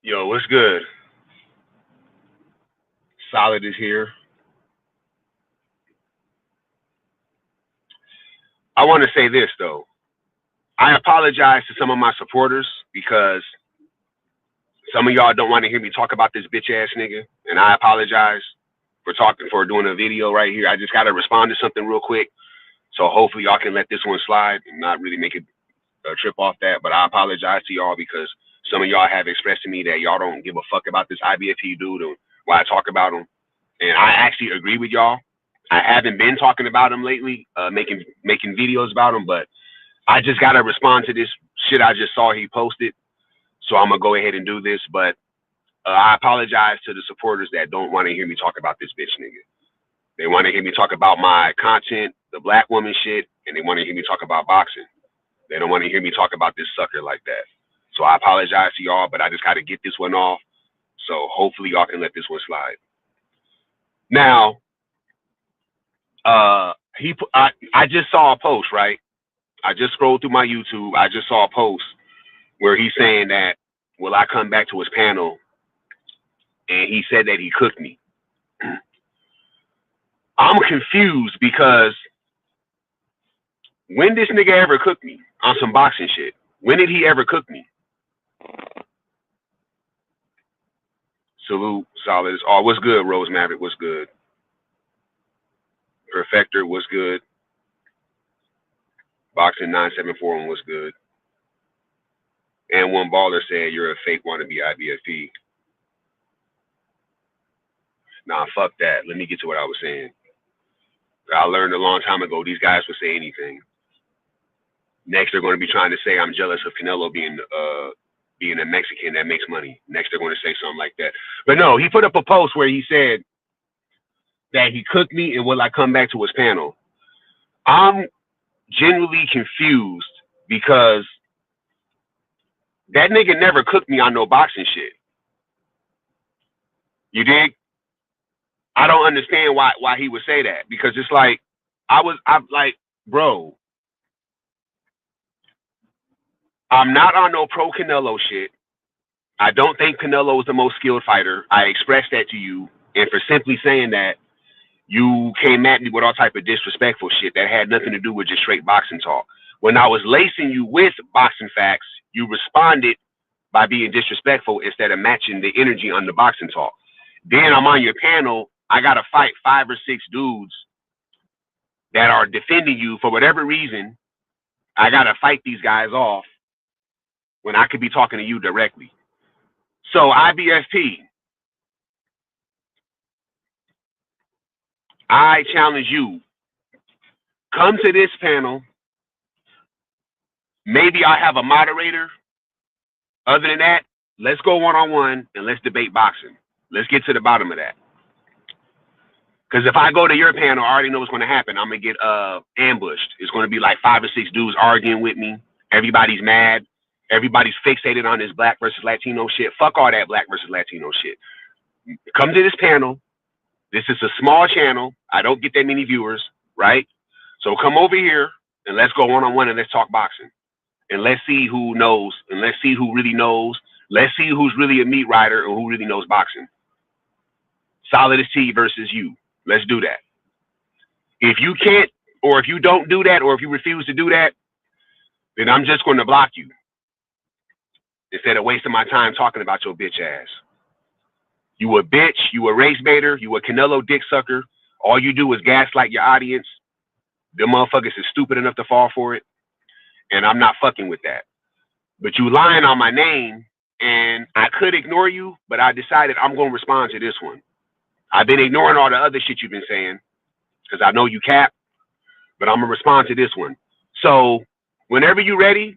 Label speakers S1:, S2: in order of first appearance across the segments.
S1: Yo, what's good? Solid is here. I want to say this though. I apologize to some of my supporters because some of y'all don't want to hear me talk about this bitch ass nigga, and I apologize for doing a video right here. I just gotta respond to something real quick, so hopefully y'all can let this one slide and not really make it a trip off that. But I apologize to y'all because some of y'all have expressed to me that y'all don't give a fuck about this IBFP dude and why I talk about him, and I actually agree with y'all. I haven't been talking about him lately, making videos about him, but I just gotta respond to this shit I just saw he posted. So I'm gonna go ahead and do this. But I apologize to the supporters that don't want to hear me talk about this bitch nigga. They want to hear me talk about my content, the black woman shit, and they want to hear me talk about boxing. They don't want to hear me talk about this sucker like that. So I apologize to y'all, but I just gotta get this one off. So hopefully y'all can let this one slide. Now, I just saw a post, right? I just scrolled through my YouTube. I just saw a post where he's saying that will I come back to his panel, and he said that he cooked me. I'm confused because when this nigga ever cooked me on some boxing shit? When did he ever cook me? Salute, Solidus. Oh, what's good, Rose Maverick? What's good? Perfector, what's good? Boxing 974, what's good? And one baller said you're a fake wannabe IBFP. Nah, fuck that. Let me get to what I was saying. I learned a long time ago these guys would say anything. Next, they're going to be trying to say I'm jealous of Canelo being a Mexican that makes money. Next, they're going to say something like that. But no, he put up a post where he said that he cooked me and will I come back to his panel. I'm genuinely confused because that nigga never cooked me on no boxing shit. You dig? I don't understand why he would say that because it's like I'm like, bro, I'm not on no pro Canelo shit. I don't think Canelo is the most skilled fighter. I expressed that to you, and for simply saying that, you came at me with all type of disrespectful shit that had nothing to do with just straight boxing talk. When I was lacing you with boxing facts, you responded by being disrespectful instead of matching the energy on the boxing talk. Then I'm on your panel. I gotta fight 5 or 6 dudes that are defending you for whatever reason. I gotta fight these guys off when I could be talking to you directly. So IBFP, I challenge you. Come to this panel. Maybe I have a moderator. Other than that, let's go one-on-one and let's debate boxing. Let's get to the bottom of that. Because if I go to your panel, I already know what's going to happen. I'm going to get ambushed. It's going to be like 5 or 6 dudes arguing with me. Everybody's mad. Everybody's fixated on this black versus Latino shit. Fuck all that black versus Latino shit. Come to this panel. This is a small channel. I don't get that many viewers, right? So come over here and let's go one-on-one and let's talk boxing. And let's see who knows, and let's see who really knows. Let's see who's really a meat rider and who really knows boxing. Solidus-T versus you. Let's do that. If you can't, or if you don't do that, or if you refuse to do that, then I'm just going to block you instead of wasting my time talking about your bitch ass. You a bitch, you a race baiter, you a Canelo dick sucker. All you do is gaslight your audience. Them motherfuckers is stupid enough to fall for it. And I'm not fucking with that. But you lying on my name, and I could ignore you, but I decided I'm going to respond to this one. I've been ignoring all the other shit you've been saying because I know you cap, but I'm going to respond to this one. So whenever you're ready,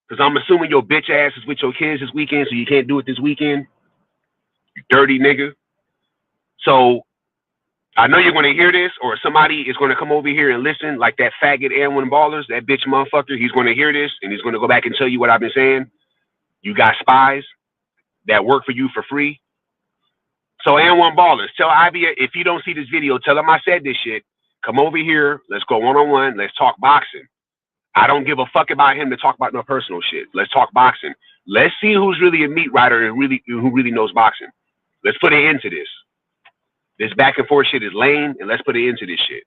S1: because I'm assuming your bitch ass is with your kids this weekend, so you can't do it this weekend, you dirty nigga. So I know you're going to hear this, or somebody is going to come over here and listen, like that faggot and Ballers, that bitch motherfucker. He's going to hear this, and he's going to go back and tell you what I've been saying. You got spies that work for you for free. So and Ballers, tell Ivy, if you don't see this video, tell him I said this shit. Come over here. Let's go one-on-one. Let's talk boxing. I don't give a fuck about him to talk about no personal shit. Let's talk boxing. Let's see who's really a meat rider and who really knows boxing. Let's put an end to this. This back and forth shit is lame, and let's put an end to this shit.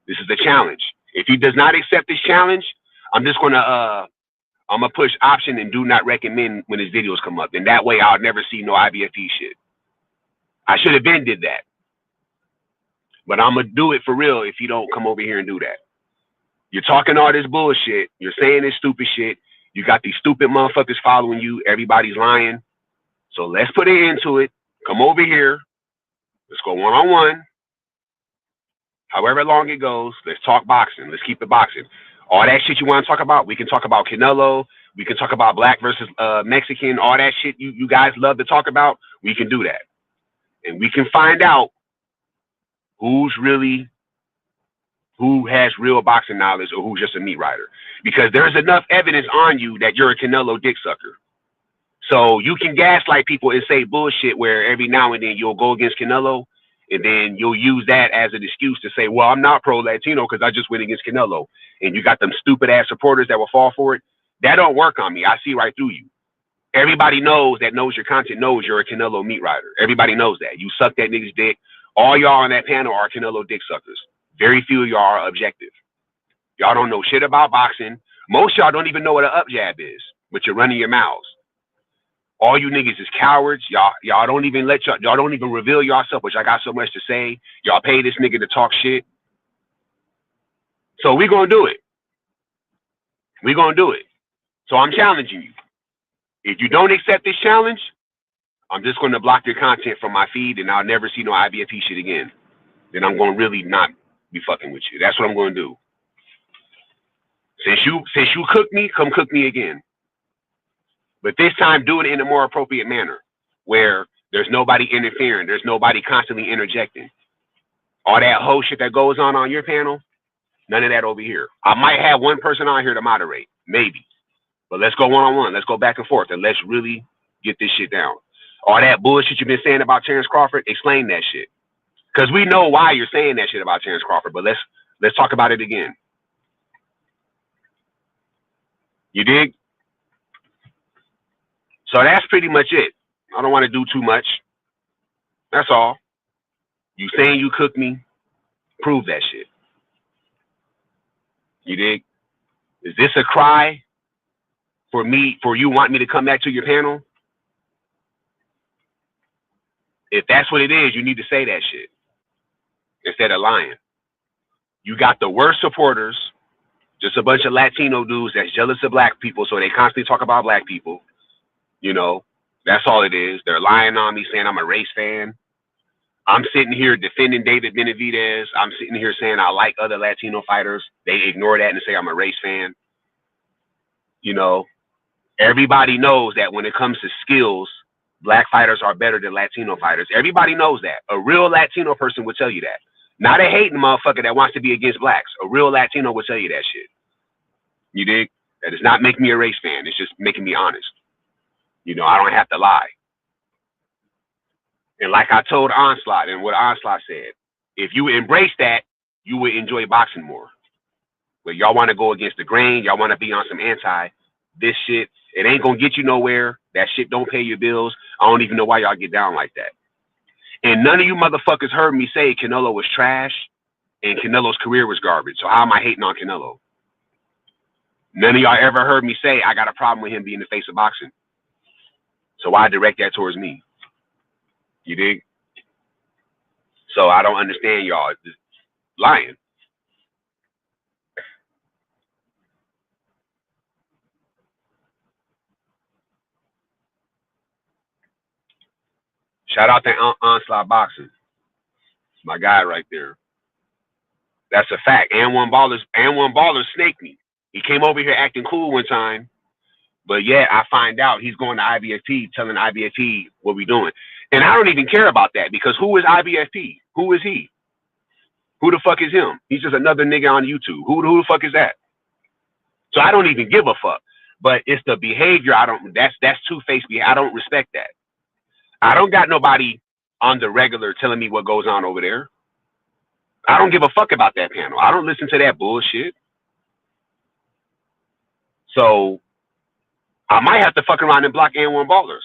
S1: This is the challenge. If he does not accept this challenge, I'm just gonna push option and do not recommend when his videos come up. And that way I'll never see no IBFP shit. I should have been did that. But I'm gonna do it for real if you don't come over here and do that. You're talking all this bullshit. You're saying this stupid shit. You got these stupid motherfuckers following you. Everybody's lying. So let's put an end to it. Come over here. Let's go one-on-one. However long it goes, let's talk boxing. Let's keep it boxing. All that shit you want to talk about, we can talk about Canelo. We can talk about black versus Mexican. All that shit you guys love to talk about, we can do that. And we can find out who has real boxing knowledge or who's just a meat rider. Because there's enough evidence on you that you're a Canelo dick sucker. So you can gaslight people and say bullshit where every now and then you'll go against Canelo and then you'll use that as an excuse to say, well, I'm not pro-Latino because I just went against Canelo. And you got them stupid ass supporters that will fall for it. That don't work on me. I see right through you. Everybody knows your content knows you're a Canelo meat rider. Everybody knows that. You suck that nigga's dick. All y'all on that panel are Canelo dick suckers. Very few of y'all are objective. Y'all don't know shit about boxing. Most y'all don't even know what an up jab is, but you're running your mouths. All you niggas is cowards. Y'all don't even y'all don't even reveal yourself, which I got so much to say. Y'all pay this nigga to talk shit. So we gonna do it. We gonna do it. So I'm challenging you. If you don't accept this challenge, I'm just gonna block your content from my feed and I'll never see no IBFP shit again. Then I'm gonna really not be fucking with you. That's what I'm gonna do. Since you cooked me, come cook me again. But this time, do it in a more appropriate manner where there's nobody interfering. There's nobody constantly interjecting. All that whole shit that goes on your panel, none of that over here. I might have one person on here to moderate, maybe. But let's go one-on-one. Let's go back and forth, and let's really get this shit down. All that bullshit you've been saying about Terrence Crawford, explain that shit. Because we know why you're saying that shit about Terrence Crawford, but let's talk about it again. You dig? So that's pretty much it. I don't want to do too much. That's all. You saying you cooked me, prove that shit. You dig? Is this a cry for you want me to come back to your panel? If that's what it is, you need to say that shit instead of lying. You got the worst supporters, just a bunch of Latino dudes that's jealous of black people, so they constantly talk about black people. You know, that's all it is. They're lying on me, saying I'm a race fan. I'm sitting here defending David Benavidez. I'm sitting here saying I like other Latino fighters. They ignore that and say I'm a race fan. You know, everybody knows that when it comes to skills, black fighters are better than Latino fighters. Everybody knows that. A real Latino person would tell you that. Not a hating motherfucker that wants to be against blacks. A real Latino would tell you that shit. You dig? That does not make me a race fan. It's just making me honest. You know, I don't have to lie. And like I told Onslaught and what Onslaught said, if you embrace that, you would enjoy boxing more. But y'all want to go against the grain. Y'all want to be on some this shit. It ain't going to get you nowhere. That shit don't pay your bills. I don't even know why y'all get down like that. And none of you motherfuckers heard me say Canelo was trash and Canelo's career was garbage. So how am I hating on Canelo? None of y'all ever heard me say I got a problem with him being the face of boxing. So why direct that towards me? You dig? So I don't understand y'all just lying. Shout out to Onslaught Boxing. My guy right there. That's a fact. And one baller snaked me. He came over here acting cool one time, but yeah, I find out he's going to IBFP, telling IBFP what we doing. And I don't even care about that because who is IBFP? Who is he? Who the fuck is him? He's just another nigga on YouTube. Who the fuck is that? So I don't even give a fuck. But it's the behavior that's two-faced behavior. I don't respect that. I don't got nobody on the regular telling me what goes on over there. I don't give a fuck about that panel. I don't listen to that bullshit. So I might have to fuck around and block N1 ballers.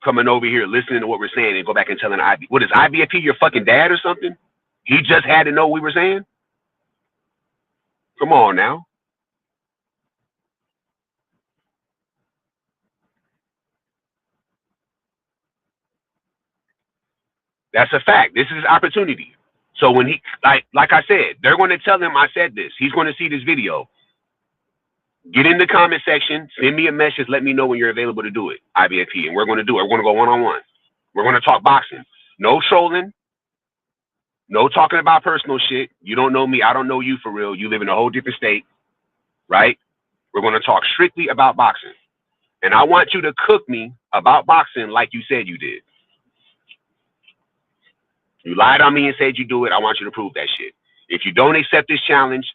S1: Coming over here, listening to what we're saying, and go back and telling IB. What is Ibfp, your fucking dad or something? He just had to know what we were saying? Come on now. That's a fact. This is his opportunity. So when he, like I said, they're going to tell him I said this. He's going to see this video. Get in the comment section, send me a message, let me know when you're available to do it, Ibfp, and we're going to do it. We're going to go one-on-one. We're going to talk boxing. No trolling. No talking about personal shit. You don't know me. I don't know you for real. You live in a whole different state, right? We're going to talk strictly about boxing. And I want you to cook me about boxing like you said you did. You lied on me and said you do it. I want you to prove that shit. If you don't accept this challenge,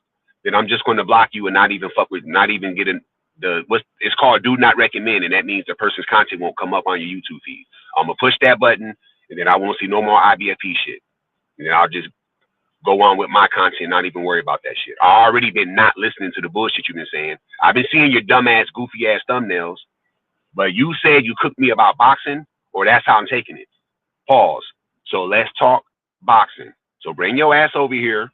S1: then I'm just going to block you and not even fuck with, not even get in the, what's it's called, do not recommend. And that means the person's content won't come up on your YouTube feed. I'm going to push that button and then I won't see no more Ibfp shit. And then I'll just go on with my content, not even worry about that shit. I already been not listening to the bullshit you've been saying. I've been seeing your dumbass, goofy ass thumbnails, but you said you cooked me about boxing, or that's how I'm taking it. Pause. So let's talk boxing. So bring your ass over here.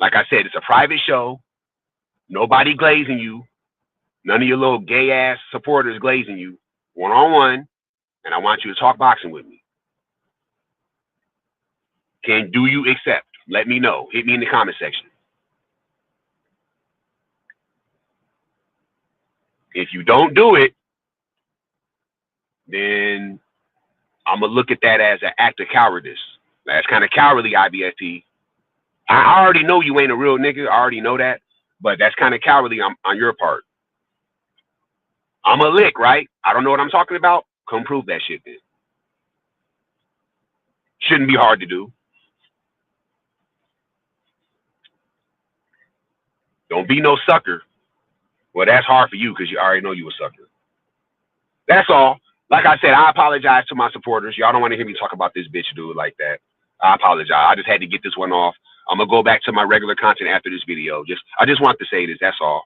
S1: Like I said, it's a private show. Nobody glazing you. None of your little gay ass supporters glazing you. One-on-one. And I want you to talk boxing with me. Do you accept? Let me know. Hit me in the comment section. If you don't do it, then I'm going to look at that as an act of cowardice. That's kind of cowardly, Ibfp. I already know you ain't a real nigga. I already know that. But that's kind of cowardly on your part. I'm a lick, right? I don't know what I'm talking about. Come prove that shit then. Shouldn't be hard to do. Don't be no sucker. Well, that's hard for you because you already know you a sucker. That's all. Like I said, I apologize to my supporters. Y'all don't want to hear me talk about this bitch dude like that. I apologize. I just had to get this one off. I'm going to go back to my regular content after this video. I just want to say this. That's all.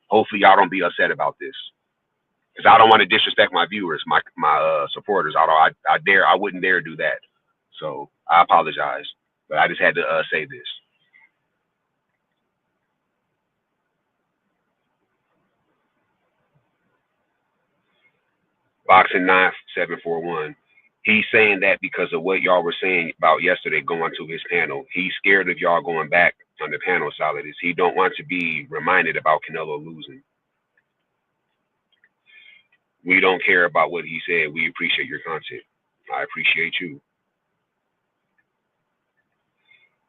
S1: Hopefully, y'all don't be upset about this. Because I don't want to disrespect my viewers, my supporters. I wouldn't dare do that. So I apologize. But I just had to say this. Boxing 9741. He's saying that because of what y'all were saying about yesterday going to his panel. He's scared of y'all going back on the panel, Solidus. He don't want to be reminded about Canelo losing. We don't care about what he said. We appreciate your content. I appreciate you.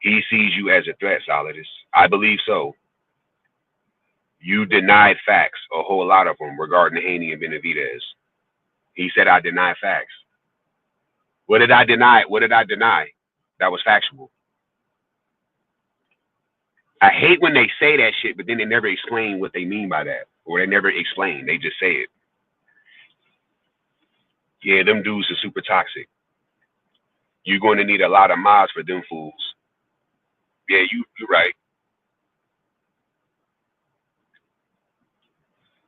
S1: He sees you as a threat, Solidus. I believe so. You denied facts, a whole lot of them, regarding Haney and Benavidez. He said I deny facts. What did I deny? What did I deny? That was factual. I hate when they say that shit, but then they never explain what they mean by that. Or they never explain. They just say it. Yeah, them dudes are super toxic. You're going to need a lot of mods for them fools. Yeah, you're right.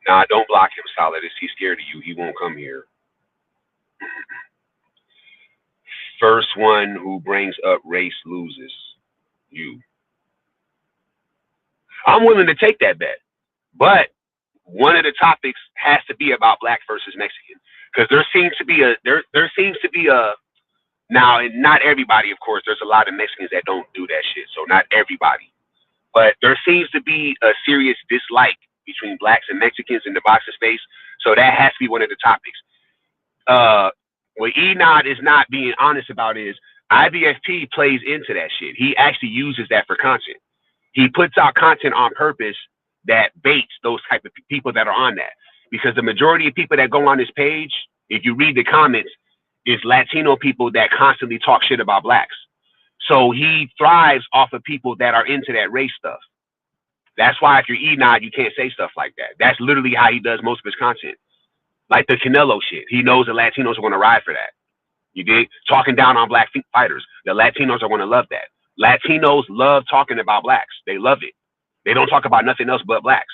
S1: Nah, don't block him, Solidus. He's scared of you. He won't come here. First one who brings up race loses. You. I'm willing to take that bet. But one of the topics has to be about black versus Mexican. Because there seems to be a now, and not everybody, of course, there's a lot of Mexicans that don't do that shit. So not everybody. But there seems to be a serious dislike between blacks and Mexicans in the boxing space. So that has to be one of the topics. What Enod is not being honest about is Ibfp plays into that shit. He actually uses that for content. He puts out content on purpose that baits those type of people that are on that. Because the majority of people that go on this page, if you read the comments, is Latino people that constantly talk shit about blacks. So he thrives off of people that are into that race stuff. That's why if you're Enod, you can't say stuff like that. That's literally how he does most of his content. Like the Canelo shit. He knows the Latinos are going to ride for that. You dig? Talking down on black fighters. The Latinos are going to love that. Latinos love talking about blacks. They love it. They don't talk about nothing else but blacks.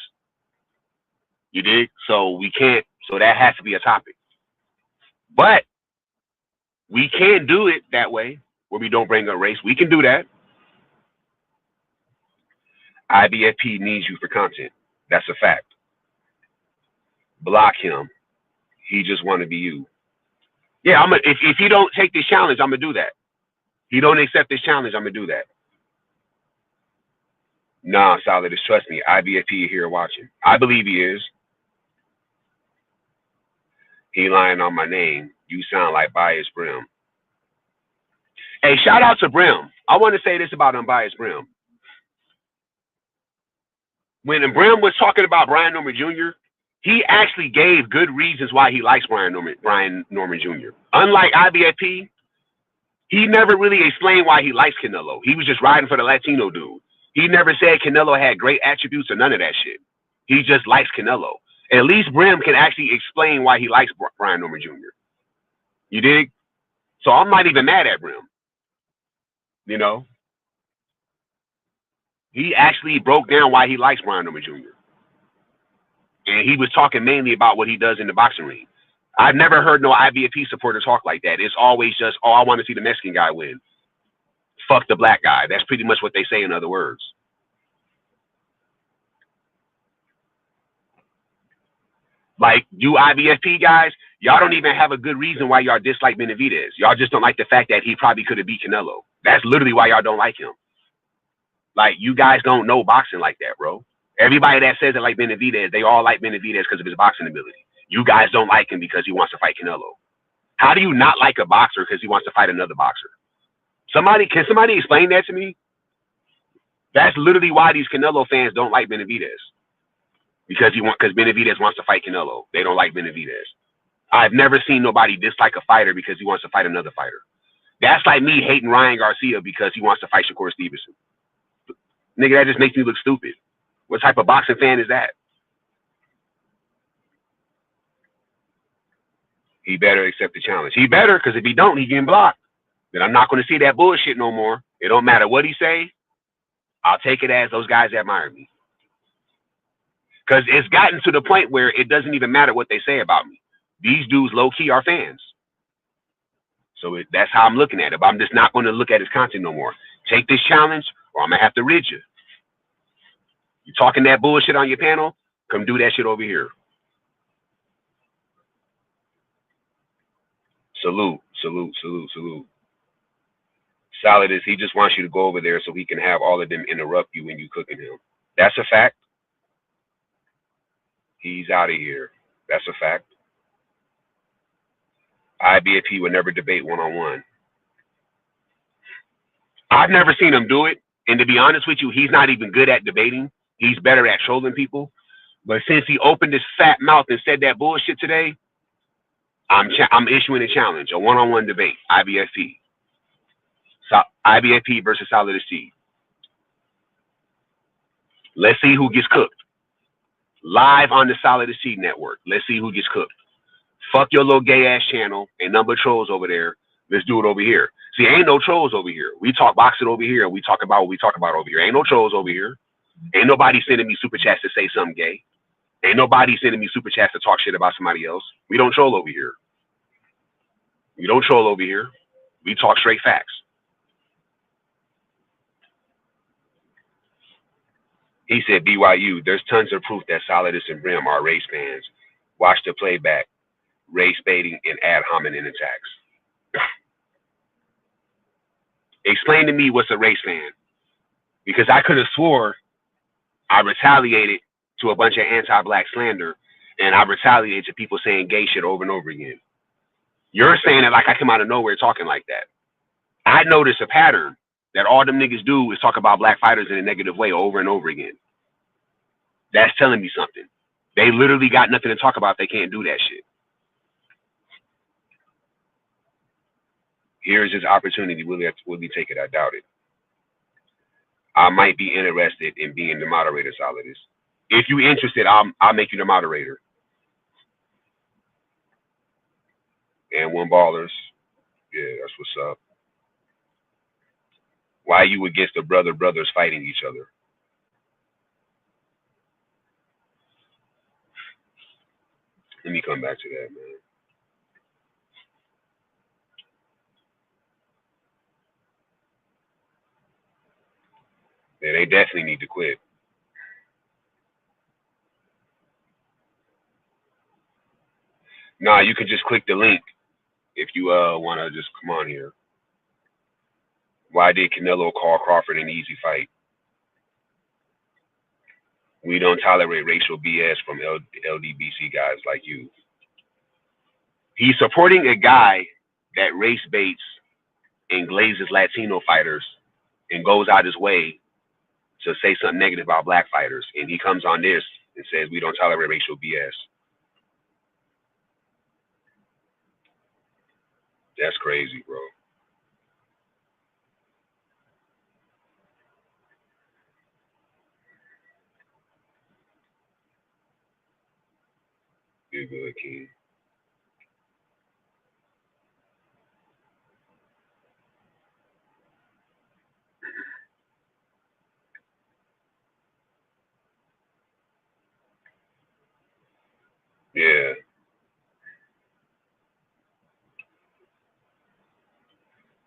S1: You dig? So we can't. So that has to be a topic. But we can do it that way, where we don't bring up race. We can do that. IBFP needs you for content. That's a fact. Block him. He just want to be you. Yeah, if he don't take this challenge, I'm gonna do that. He don't accept this challenge, I'm gonna do that. Nah, Solidus, trust me. IBFP here watching. I believe he is. He lying on my name. You sound like Biased Brim. Hey, shout out to Brim. I want to say this about Unbiased Brim. When Brim was talking about Brian Norman Jr., he actually gave good reasons why he likes Brian Norman Jr. Unlike IBFP, he never really explained why he likes Canelo. He was just riding for the Latino dude. He never said Canelo had great attributes or none of that shit. He just likes Canelo. At least Brim can actually explain why he likes Brian Norman Jr. You dig? So I'm not even mad at Brim. You know? He actually broke down why he likes Brian Norman Jr. And he was talking mainly about what he does in the boxing ring. I've never heard no IBFP supporter talk like that. It's always just, oh, I want to see the Mexican guy win. Fuck the black guy. That's pretty much what they say, in other words. Like, you IBFP guys, y'all don't even have a good reason why y'all dislike Benavidez. Y'all just don't like the fact that he probably could have beat Canelo. That's literally why y'all don't like him. Like, you guys don't know boxing like that, bro. Everybody that says it like Benavidez, they all like Benavidez because of his boxing ability. You guys don't like him because he wants to fight Canelo. How do you not like a boxer because he wants to fight another boxer? Can somebody explain that to me? That's literally why these Canelo fans don't like Benavidez. Because Benavidez wants to fight Canelo. They don't like Benavidez. I've never seen nobody dislike a fighter because he wants to fight another fighter. That's like me hating Ryan Garcia because he wants to fight Shakur Stevenson. Nigga, that just makes me look stupid. What type of boxing fan is that? He better accept the challenge. He better, because if he don't, he getting blocked. Then I'm not going to see that bullshit no more. It don't matter what he say. I'll take it as those guys admire me. Because it's gotten to the point where it doesn't even matter what they say about me. These dudes low-key are fans. So that's how I'm looking at it. But I'm just not going to look at his content no more. Take this challenge or I'm going to have to rid you. You talking that bullshit on your panel? Come do that shit over here. Salute, salute, salute, salute. Solidus, he just wants you to go over there so he can have all of them interrupt you when you cooking him. That's a fact. He's out of here. That's a fact. IBFP would never debate one-on-one. I've never seen him do it. And to be honest with you, he's not even good at debating. He's better at trolling people. But since he opened his fat mouth and said that bullshit today, I'm issuing a challenge, a one-on-one debate, IBFP. So, IBFP versus Solidus-T. Let's see who gets cooked. Live on the Solidus-T network. Let's see who gets cooked. Fuck your little gay-ass channel and number of trolls over there. Let's do it over here. See, ain't no trolls over here. We talk boxing over here, and we talk about what we talk about over here. Ain't no trolls over here. Ain't nobody sending me super chats to say something gay. Ain't nobody sending me super chats to talk shit about somebody else. We don't troll over here. We don't troll over here. We talk straight facts. He said, BYU, there's tons of proof that Solidus and Brim are race fans. Watch the playback, race baiting, and ad hominem attacks. Explain to me what's a race fan. Because I could have swore I retaliated to a bunch of anti-black slander, and I retaliated to people saying gay shit over and over again. You're saying it like I come out of nowhere talking like that. I notice a pattern that all them niggas do is talk about black fighters in a negative way over and over again. That's telling me something. They literally got nothing to talk about. They can't do that shit. Here's his opportunity. Will he take it? I doubt it. I might be interested in being the moderator, Solidus. If you're interested, I'll make you the moderator. And one ballers. Yeah, that's what's up. Why you against the brothers fighting each other? Let me come back to that, man. Yeah, they definitely need to quit. Nah, you can just click the link if you want to just come on here. Why did Canelo call Crawford an easy fight? We don't tolerate racial BS from LDBC guys like you. He's supporting a guy that race baits and glazes Latino fighters and goes out his way to say something negative about black fighters. And he comes on this and says, we don't tolerate racial BS. That's crazy, bro. You're good, King. Yeah,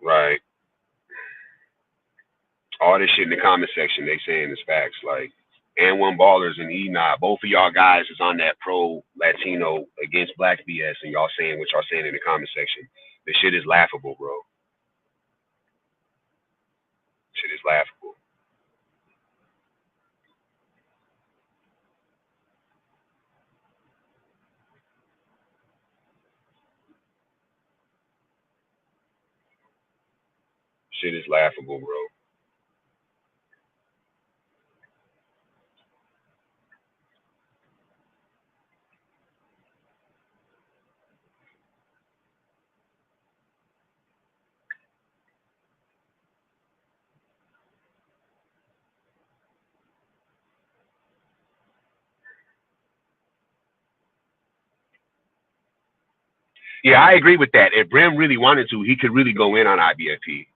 S1: right. All this shit in the comment section, they saying is facts. Like, and one ballers and Enoch, both of y'all guys is on that pro Latino against black BS, and y'all saying what y'all saying in the comment section. This shit is laughable, bro. Shit is laughable. Shit is laughable, bro. Yeah, I agree with that. If Brim really wanted to, he could really go in on Ibfp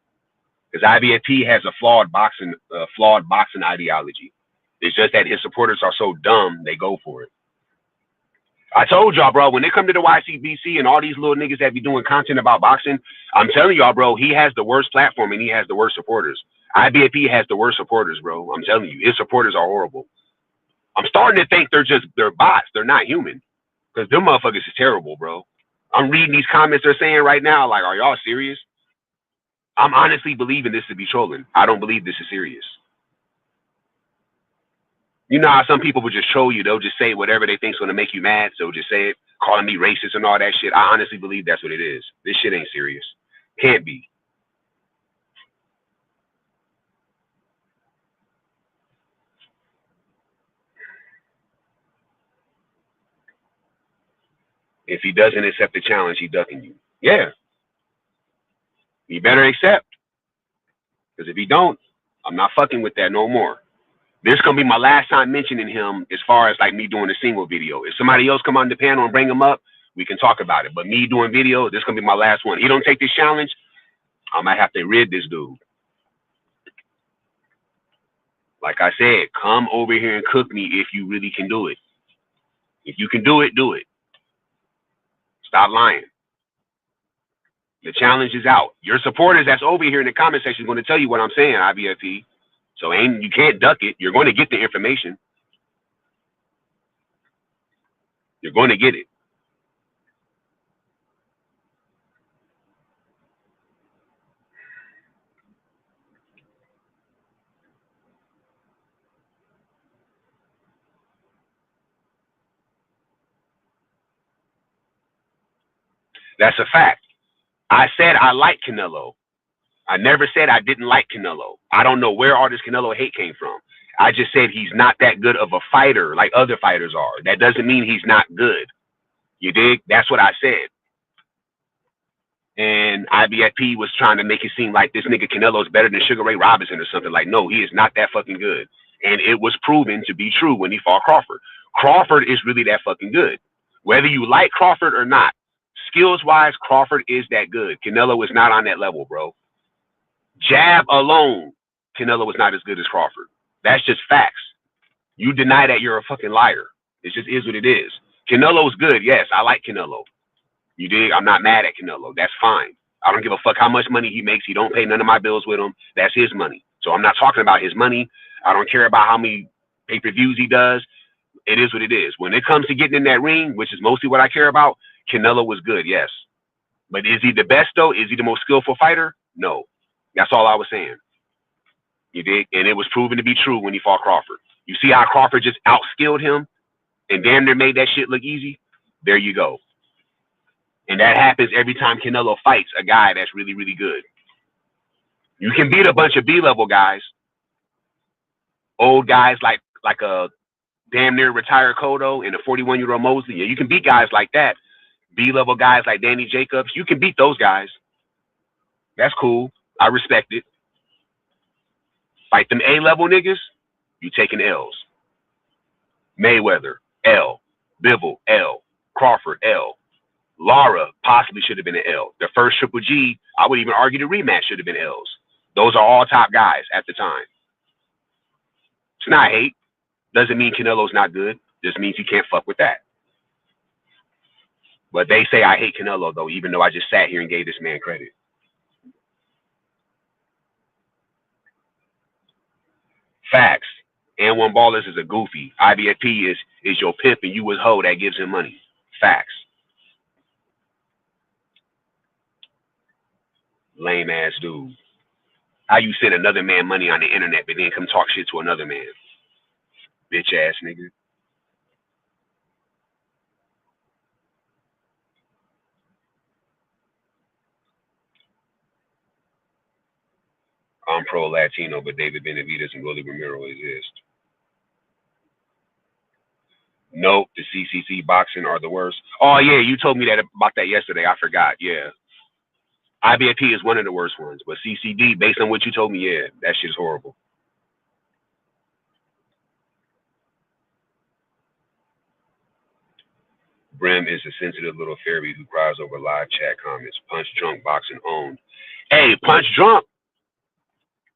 S1: because Ibfp has a flawed boxing ideology. It's just that his supporters are so dumb they go for it. I told y'all, bro, when they come to the YCBC and all these little niggas that be doing content about boxing, I'm telling y'all, bro, he has the worst platform and he has the worst supporters. Ibfp has the worst supporters, bro. I'm telling you, his supporters are horrible. I'm starting to think they're bots. They're not human because them motherfuckers is terrible, bro. I'm reading these comments they're saying right now. Like, are y'all serious? I'm honestly believing this to be trolling. I don't believe this is serious. You know how some people will just troll you. They'll just say whatever they think's going to make you mad. So just say it, calling me racist and all that shit. I honestly believe that's what it is. This shit ain't serious. Can't be. If he doesn't accept the challenge, he ducking you. Yeah. He better accept. Because if he don't, I'm not fucking with that no more. This gonna be my last time mentioning him as far as like me doing a single video. If somebody else come on the panel and bring him up, we can talk about it. But me doing video, this gonna be my last one. He don't take this challenge, I might have to rid this dude. Like I said, come over here and cook me if you really can do it. If you can do it, do it. Stop lying. The challenge is out. Your supporters that's over here in the comment section is going to tell you what I'm saying, IBFP. So you can't duck it. You're going to get the information. You're going to get it. That's a fact. I said I like Canelo. I never said I didn't like Canelo. I don't know where all this Canelo hate came from. I just said he's not that good of a fighter like other fighters are. That doesn't mean he's not good. You dig? That's what I said. And IBFP was trying to make it seem like this nigga Canelo is better than Sugar Ray Robinson or something. Like, no, he is not that fucking good. And it was proven to be true when he fought Crawford. Crawford is really that fucking good. Whether you like Crawford or not, skills-wise, Crawford is that good. Canelo is not on that level, bro. Jab alone, Canelo was not as good as Crawford. That's just facts. You deny that, you're a fucking liar. It just is what it is. Canelo's good. Yes, I like Canelo. You dig? I'm not mad at Canelo. That's fine. I don't give a fuck how much money he makes. He don't pay none of my bills with him. That's his money. So I'm not talking about his money. I don't care about how many pay-per-views he does. It is what it is. When it comes to getting in that ring, which is mostly what I care about, Canelo was good, yes. But is he the best, though? Is he the most skillful fighter? No. That's all I was saying. You dig? And it was proven to be true when he fought Crawford. You see how Crawford just outskilled him and damn near made that shit look easy? There you go. And that happens every time Canelo fights a guy that's really, really good. You can beat a bunch of B-level guys, old guys like a damn near retired Cotto and a 41-year-old Mosley. Yeah, you can beat guys like that. B-level guys like Danny Jacobs. You can beat those guys. That's cool. I respect it. Fight them A-level niggas, you taking L's. Mayweather, L. Bivol, L. Crawford, L. Lara possibly should have been an L. The first Triple G, I would even argue the rematch should have been L's. Those are all top guys at the time. It's not hate. Doesn't mean Canelo's not good. Just means you can't fuck with that. But they say I hate Canelo, though, even though I just sat here and gave this man credit. Facts. And one Ballers is a goofy. Ibfp is your pimp and you his hoe that gives him money. Facts. Lame ass dude. How you send another man money on the internet but then come talk shit to another man? Bitch ass nigga. I'm pro Latino, but David Benavidez and Willie Romero exist. Nope, the CCC boxing are the worst. Oh yeah, you told me that about that yesterday. I forgot. Yeah, IBFP is one of the worst ones, but CCD, based on what you told me, yeah, that shit's horrible. Brim is a sensitive little fairy who cries over live chat comments. Punch Drunk boxing owned. Hey, Punch Drunk.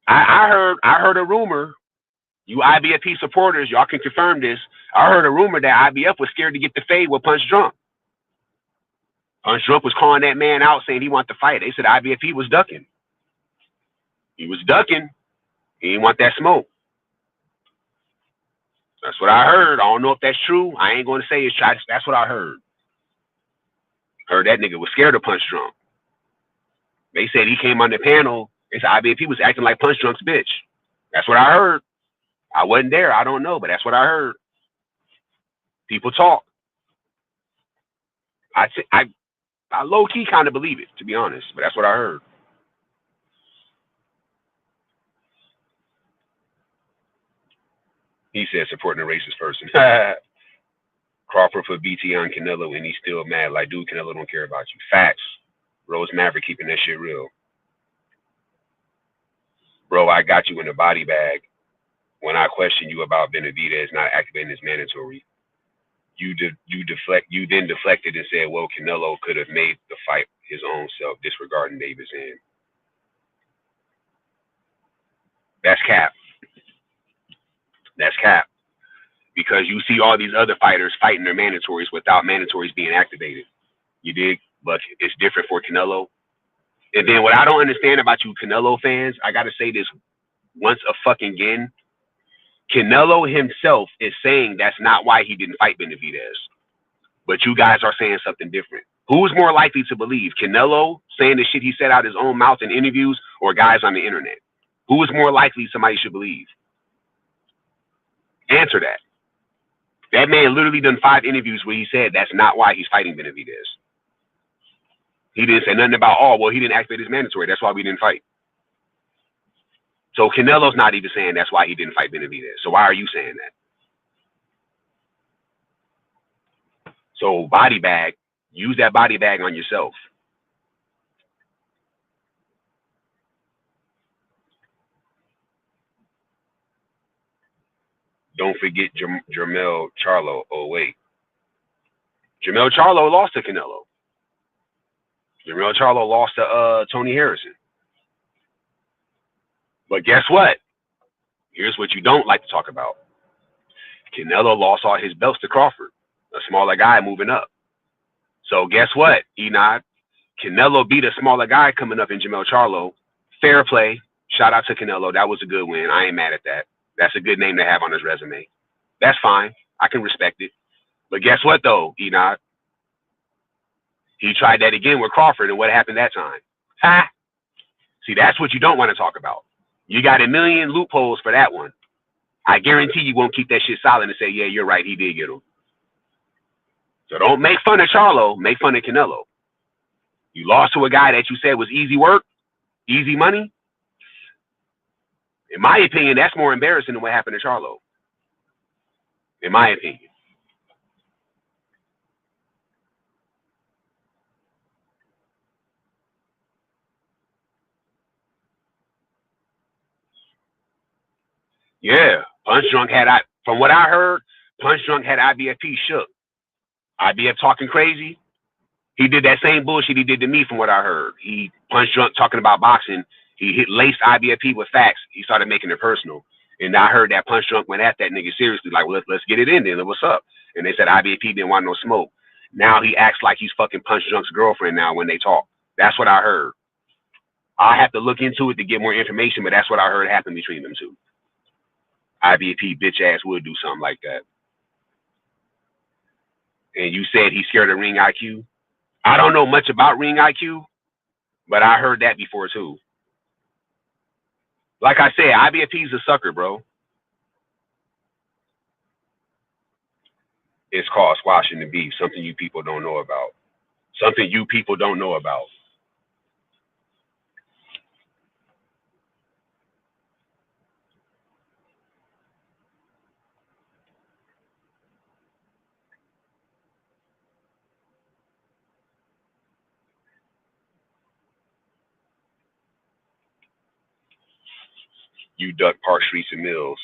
S1: I heard a rumor. You IBFP supporters, y'all can confirm this. I heard a rumor that IBF was scared to get the fade with Punch Drunk. Punch Drunk was calling that man out saying he wanted to fight. They said IBFP was ducking. He was ducking. He didn't want that smoke. That's what I heard. I don't know if that's true. I ain't going to say it's true. That's what I heard. Heard that nigga was scared of Punch Drunk. They said he came on the panel. They said IBFP was acting like Punch Drunk's bitch. That's what I heard. I wasn't there. I don't know, but that's what I heard. People talk. I low-key kind of believe it, to be honest, but that's what I heard. He said supporting a racist person. Crawford put BT on Canelo and he's still mad. Like, dude, Canelo don't care about you. Facts. Rose Maverick keeping that shit real. Bro, I got you in a body bag. When I questioned you about Benavidez not activating his mandatory, you then deflected and said, well, Canelo could have made the fight his own self, disregarding Davis' hand. That's cap. That's cap. Because you see all these other fighters fighting their mandatories without mandatories being activated. You dig? But it's different for Canelo. And then what I don't understand about you Canelo fans, I got to say this once a fucking again. Canelo himself is saying that's not why he didn't fight Benavidez. But you guys are saying something different. Who's more likely to believe? Canelo saying the shit he said out his own mouth in interviews or guys on the internet? Who is more likely somebody should believe? Answer that. That man literally done 5 interviews where he said that's not why he's fighting Benavidez. He didn't say nothing about, oh, well, he didn't activate his mandatory. That's why we didn't fight. So Canelo's not even saying that's why he didn't fight Benavidez. So why are you saying that? So body bag, use that body bag on yourself. Don't forget Jermell Charlo. Oh, wait. Jermell Charlo lost to Canelo. Jermell Charlo lost to Tony Harrison. But guess what? Here's what you don't like to talk about. Canelo lost all his belts to Crawford, a smaller guy moving up. So guess what, Enoch? Canelo beat a smaller guy coming up in Jamel Charlo. Fair play. Shout out to Canelo. That was a good win. I ain't mad at that. That's a good name to have on his resume. That's fine. I can respect it. But guess what, though, Enoch? He tried that again with Crawford, and what happened that time? Ha! See, that's what you don't want to talk about. You got a million loopholes for that one. I guarantee you won't keep that shit silent and say, yeah, you're right, he did get him. So don't make fun of Charlo, make fun of Canelo. You lost to a guy that you said was easy work, easy money. In my opinion, that's more embarrassing than what happened to Charlo. In my opinion. Yeah, Punch Drunk had, from what I heard, Punch Drunk had IBFP shook. IBF talking crazy. He did that same bullshit he did to me from what I heard. He Punch Drunk talking about boxing. He laced IBFP with facts. He started making it personal. And I heard that Punch Drunk went at that nigga seriously, like, well, let's get it in then. What's up? And they said IBFP didn't want no smoke. Now he acts like he's fucking Punch Drunk's girlfriend now when they talk. That's what I heard. I'll have to look into it to get more information, but that's what I heard happened between them two. IBFP bitch ass would do something like that. And you said he's scared of ring IQ? I don't know much about ring IQ, but I heard that before too. Like I said, IBFP's a sucker, bro. It's called squashing the beef, something you people don't know about. Something you people don't know about. You duck Park Streets and Mills.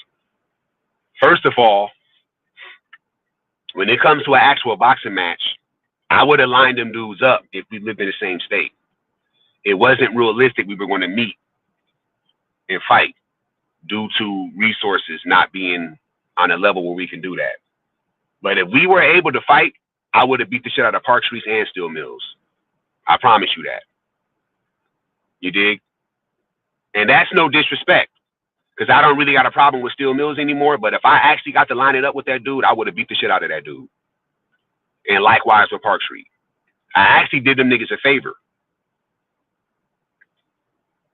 S1: First of all, when it comes to an actual boxing match, I would have lined them dudes up if we lived in the same state. It wasn't realistic we were going to meet and fight due to resources not being on a level where we can do that. But if we were able to fight, I would have beat the shit out of Park Streets and Steel Mills. I promise you that. You dig? And that's no disrespect, because I don't really got a problem with Steel Mills anymore. But if I actually got to line it up with that dude, I would have beat the shit out of that dude. And likewise with Park Street. I actually did them niggas a favor.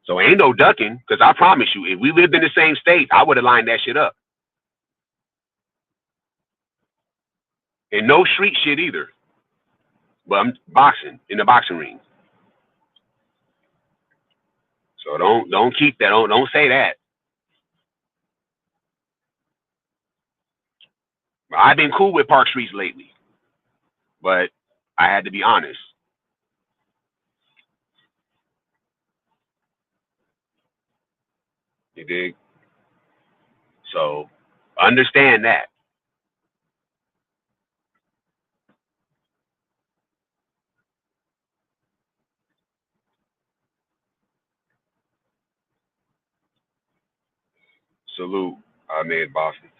S1: So ain't no ducking, because I promise you, if we lived in the same state, I would have lined that shit up. And no street shit either. But I'm boxing, in the boxing ring. So don't keep that. Don't say that. I've been cool with Park Streets lately. But I had to be honest. You dig? So understand that. Salute, Ahmed Boxing.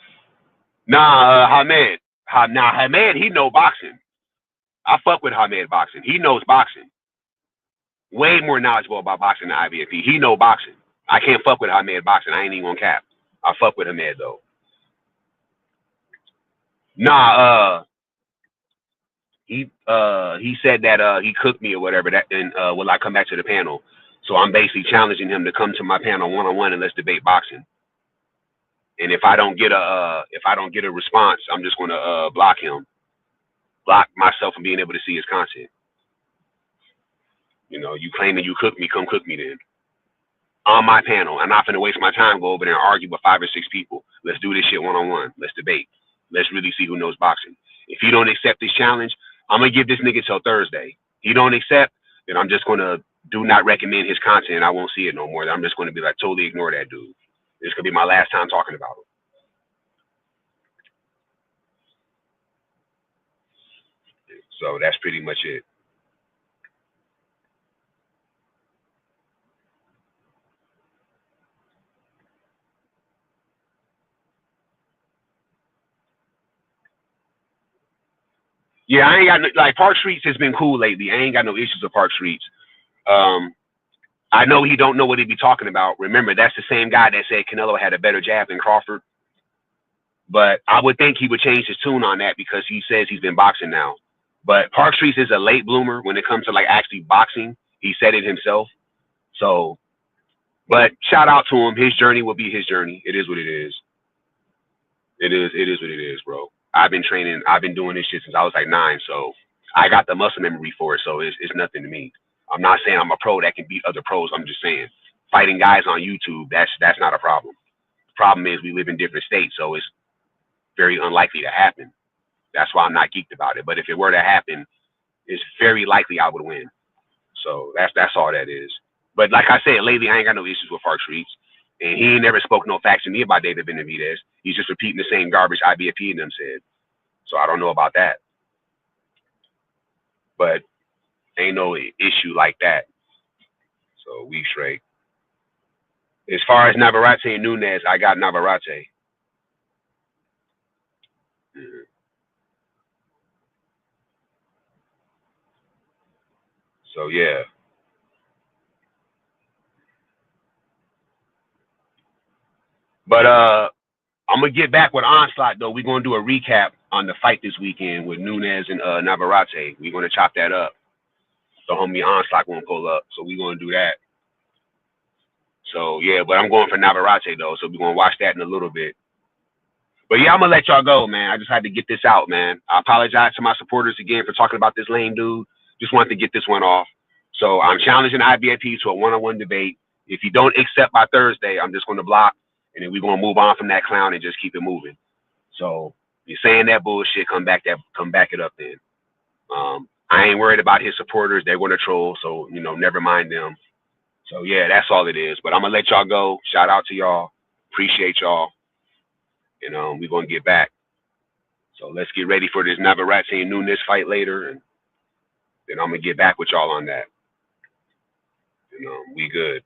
S1: Nah, Hamed. Hamed, he know boxing. I fuck with Hamed boxing. He knows boxing. Way more knowledgeable about boxing than IBFP. He know boxing. I can't fuck with Hamed boxing. I ain't even gonna cap. I fuck with Hamed though. Nah, he said that he cooked me or whatever. That and will I come back to the panel? So I'm basically challenging him to come to my panel one-on-one and let's debate boxing. And if I don't get a response, I'm just gonna block him, block myself from being able to see his content. You know, you claiming you cook me, come cook me then. On my panel. I'm not gonna waste my time, go over there and argue with 5 or 6 people. Let's do this shit one-on-one. Let's debate. Let's really see who knows boxing. If you don't accept this challenge, I'm gonna give this nigga till Thursday. He don't accept, then I'm just gonna do not recommend his content. I won't see it no more. I'm just gonna be like, totally ignore that dude. This could be my last time talking about him. So that's pretty much it. Yeah, I ain't got no, like Park Streets has been cool lately. I ain't got no issues with Park Streets. Um, I know he don't know what he be talking about. Remember, that's the same guy that said Canelo had a better jab than Crawford. But I would think he would change his tune on that because he says he's been boxing now. But Park Streets is a late bloomer when it comes to like actually boxing. He said it himself. So, but shout out to him. His journey will be his journey. It is what it is. It is what it is, bro. I've been training. I've been doing this shit since I was like 9. So I got the muscle memory for it. So it's nothing to me. I'm not saying I'm a pro that can beat other pros. I'm just saying fighting guys on YouTube. That's not a problem. The problem is we live in different states, so it's very unlikely to happen. That's why I'm not geeked about it. But if it were to happen, it's very likely I would win. So that's all that is. But like I said, lately I ain't got no issues with Park Streets. And he ain't never spoke no facts to me about David Benavidez. He's just repeating the same garbage Ibfp and them said. So I don't know about that. But ain't no issue like that. So we straight. As far as Navarrete and Nunes, I got Navarrete. Mhm. So yeah. But I'm gonna get back with Onslaught though. We're gonna do a recap on the fight this weekend with Nunes and Navarrete. We're gonna chop that up. The homie Onslaught won't pull up, so we're gonna do that. So yeah, but I'm going for Navarrete though, so we're gonna watch that in a little bit. But yeah, I'm gonna let y'all go, man. I just had to get this out, man. I apologize to my supporters again for talking about this lame dude. Just wanted to get this one off. So I'm challenging IBFP to a one-on-one debate. If you don't accept by Thursday, I'm just gonna block, and then we're gonna move on from that clown and just keep it moving. So you're saying that bullshit, come back it up then. I ain't worried about his supporters. They're gonna troll, so never mind them. So yeah, that's all it is. But I'm gonna let y'all go. Shout out to y'all. Appreciate y'all. We're gonna get back. So let's get ready for this Navarrete and Nunes fight later, and then I'm gonna get back with y'all on that. We good.